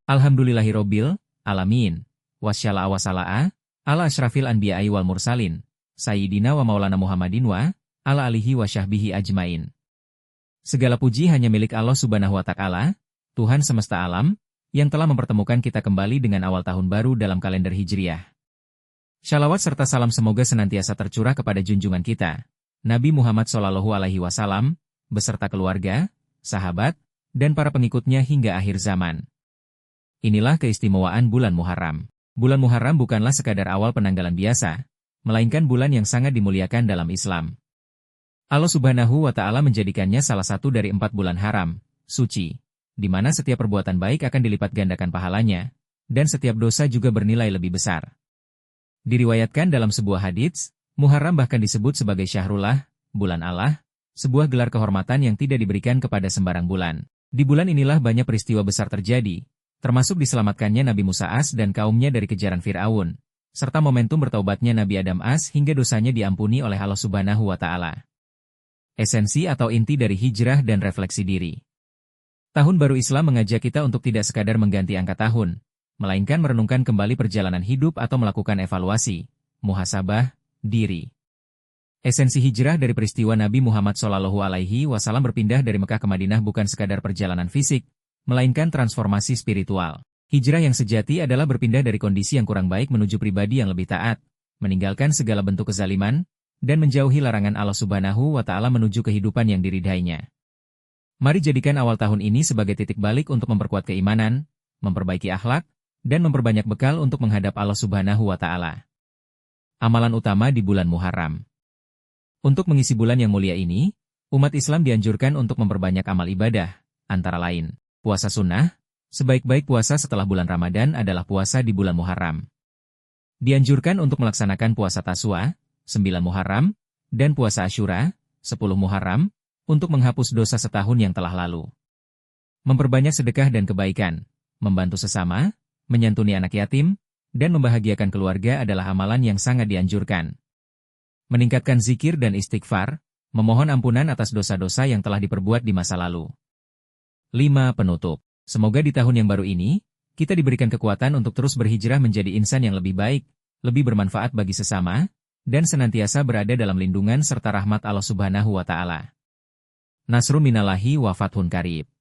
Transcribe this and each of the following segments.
Alhamdulillahirobbil alamin. Wassala'a wassala'a ala asyrafil anbiya'i wal mursalin. Sayyidina wa maulana Muhammadin wa ala alihi wa syahbihi ajmain. Segala puji hanya milik Allah Subhanahu wa Ta'ala, Tuhan semesta alam, yang telah mempertemukan kita kembali dengan awal tahun baru dalam kalender Hijriah. Shalawat serta salam semoga senantiasa tercurah kepada junjungan kita, Nabi Muhammad SAW, beserta keluarga, sahabat, dan para pengikutnya hingga akhir zaman. Inilah keistimewaan bulan Muharram. Bulan Muharram bukanlah sekadar awal penanggalan biasa, melainkan bulan yang sangat dimuliakan dalam Islam. Allah Subhanahu wa Ta'ala menjadikannya salah satu dari 4 bulan haram, suci, di mana setiap perbuatan baik akan dilipat gandakan pahalanya, dan setiap dosa juga bernilai lebih besar. Diriwayatkan dalam sebuah hadits, Muharram bahkan disebut sebagai Syahrullah, bulan Allah, sebuah gelar kehormatan yang tidak diberikan kepada sembarang bulan. Di bulan inilah banyak peristiwa besar terjadi, termasuk diselamatkannya Nabi Musa AS dan kaumnya dari kejaran Fir'aun, serta momentum bertaubatnya Nabi Adam AS hingga dosanya diampuni oleh Allah Subhanahu wa Ta'ala. Esensi atau inti dari hijrah dan refleksi diri. Tahun baru Islam mengajak kita untuk tidak sekadar mengganti angka tahun, melainkan merenungkan kembali perjalanan hidup atau melakukan evaluasi, muhasabah, diri. Esensi hijrah dari peristiwa Nabi Muhammad SAW berpindah dari Mekah ke Madinah bukan sekadar perjalanan fisik, melainkan transformasi spiritual. Hijrah yang sejati adalah berpindah dari kondisi yang kurang baik menuju pribadi yang lebih taat, meninggalkan segala bentuk kezaliman, dan menjauhi larangan Allah Subhanahu wa Ta'ala menuju kehidupan yang diridhainya. Mari jadikan awal tahun ini sebagai titik balik untuk memperkuat keimanan, memperbaiki akhlak, dan memperbanyak bekal untuk menghadap Allah Subhanahu wa Ta'ala. Amalan utama di bulan Muharram. Untuk mengisi bulan yang mulia ini, umat Islam dianjurkan untuk memperbanyak amal ibadah, antara lain, puasa sunnah. Sebaik-baik puasa setelah bulan Ramadan adalah puasa di bulan Muharram. Dianjurkan untuk melaksanakan puasa Taswa, 9 Muharram, dan puasa Asyura, 10 Muharram, untuk menghapus dosa setahun yang telah lalu. Memperbanyak sedekah dan kebaikan, membantu sesama, menyantuni anak yatim, dan membahagiakan keluarga adalah amalan yang sangat dianjurkan. Meningkatkan zikir dan istighfar, memohon ampunan atas dosa-dosa yang telah diperbuat di masa lalu. 5. Penutup. Semoga di tahun yang baru ini, kita diberikan kekuatan untuk terus berhijrah menjadi insan yang lebih baik, lebih bermanfaat bagi sesama, dan senantiasa berada dalam lindungan serta rahmat Allah Subhanahu wa Ta'ala. Nasrun minallahi wa fathun qarib.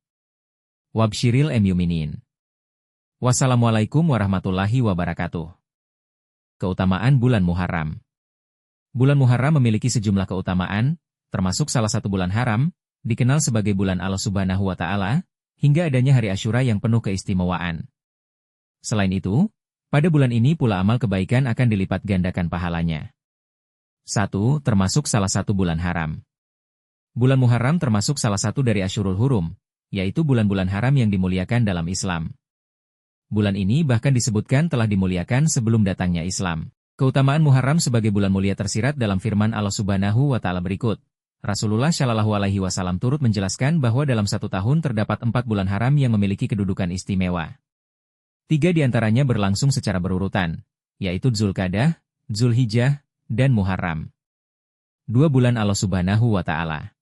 Wabsyiril mu'minin. Wassalamualaikum warahmatullahi wabarakatuh. Keutamaan bulan Muharram. Bulan Muharram memiliki sejumlah keutamaan, termasuk salah satu bulan haram, dikenal sebagai bulan Allah Subhanahu wa Ta'ala, hingga adanya hari Asyura yang penuh keistimewaan. Selain itu, pada bulan ini pula amal kebaikan akan dilipat gandakan pahalanya. 1. Termasuk salah satu bulan haram. Bulan Muharram termasuk salah satu dari Asyurul Hurum, yaitu bulan-bulan haram yang dimuliakan dalam Islam. Bulan ini bahkan disebutkan telah dimuliakan sebelum datangnya Islam. Keutamaan Muharram sebagai bulan mulia tersirat dalam firman Allah Subhanahu wa Ta'ala berikut. Rasulullah Shallallahu Alaihi Wasallam turut menjelaskan bahwa dalam satu tahun terdapat 4 bulan haram yang memiliki kedudukan istimewa. 3 diantaranya berlangsung secara berurutan, yaitu Dzulqa'dah, Dzulhijjah, dan Muharram. 2 bulan Allah Subhanahu wa Ta'ala.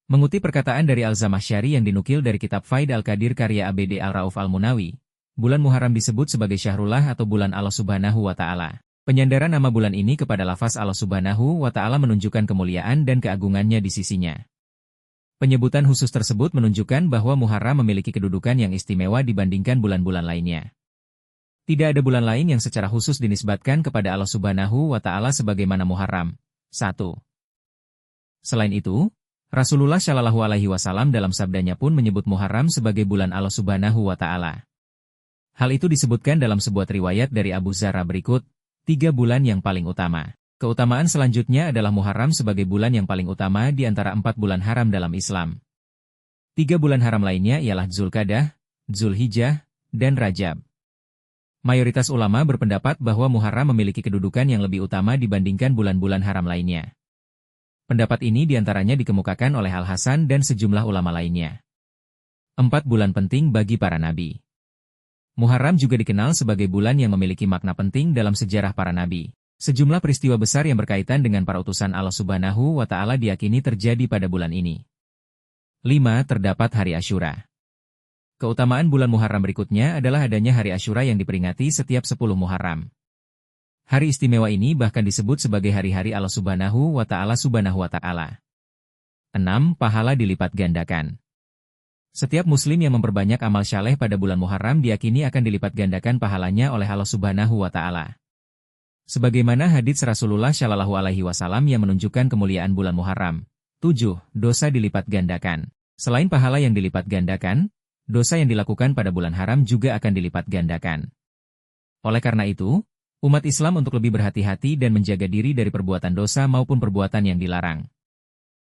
Mengutip perkataan dari Al-Zamakhsyari yang dinukil dari kitab Faid Al-Qadir karya ABD Al-Rauf Al-Munawi, bulan Muharram disebut sebagai Syahrullah atau bulan Allah Subhanahu wa Ta'ala. Penyandaran nama bulan ini kepada lafaz Allah Subhanahu wa Ta'ala menunjukkan kemuliaan dan keagungannya di sisinya. Penyebutan khusus tersebut menunjukkan bahwa Muharram memiliki kedudukan yang istimewa dibandingkan bulan-bulan lainnya. Tidak ada bulan lain yang secara khusus dinisbatkan kepada Allah Subhanahu wa Ta'ala sebagaimana Muharram. 1. Selain itu, Rasulullah Shallallahu Alaihi Wasallam dalam sabdanya pun menyebut Muharram sebagai bulan Allah Subhanahu wa Ta'ala. Hal itu disebutkan dalam sebuah riwayat dari Abu Zarra berikut. 3 bulan yang paling utama. Keutamaan selanjutnya adalah Muharram sebagai bulan yang paling utama di antara 4 bulan haram dalam Islam. 3 bulan haram lainnya ialah Dzulqa'dah, Dzulhijjah, dan Rajab. Mayoritas ulama berpendapat bahwa Muharram memiliki kedudukan yang lebih utama dibandingkan bulan-bulan haram lainnya. Pendapat ini diantaranya dikemukakan oleh Al-Hasan dan sejumlah ulama lainnya. 4 bulan penting bagi para nabi. Muharram juga dikenal sebagai bulan yang memiliki makna penting dalam sejarah para nabi. Sejumlah peristiwa besar yang berkaitan dengan para utusan Allah Subhanahu wa Ta'ala diyakini terjadi pada bulan ini. 5. Terdapat hari Asyura. Keutamaan bulan Muharram berikutnya adalah adanya hari Asyura yang diperingati setiap 10 Muharram. Hari istimewa ini bahkan disebut sebagai hari-hari Allah Subhanahu wa Ta'ala. 6. Pahala dilipat gandakan. Setiap muslim yang memperbanyak amal syaleh pada bulan Muharram diyakini akan dilipat gandakan pahalanya oleh Allah Subhanahu wa Ta'ala. Sebagaimana hadits Rasulullah Shallallahu Alaihi Wasallam yang menunjukkan kemuliaan bulan Muharram. 7. Dosa dilipat gandakan. Selain pahala yang dilipat gandakan, dosa yang dilakukan pada bulan haram juga akan dilipat gandakan. Oleh karena itu, umat Islam untuk lebih berhati-hati dan menjaga diri dari perbuatan dosa maupun perbuatan yang dilarang.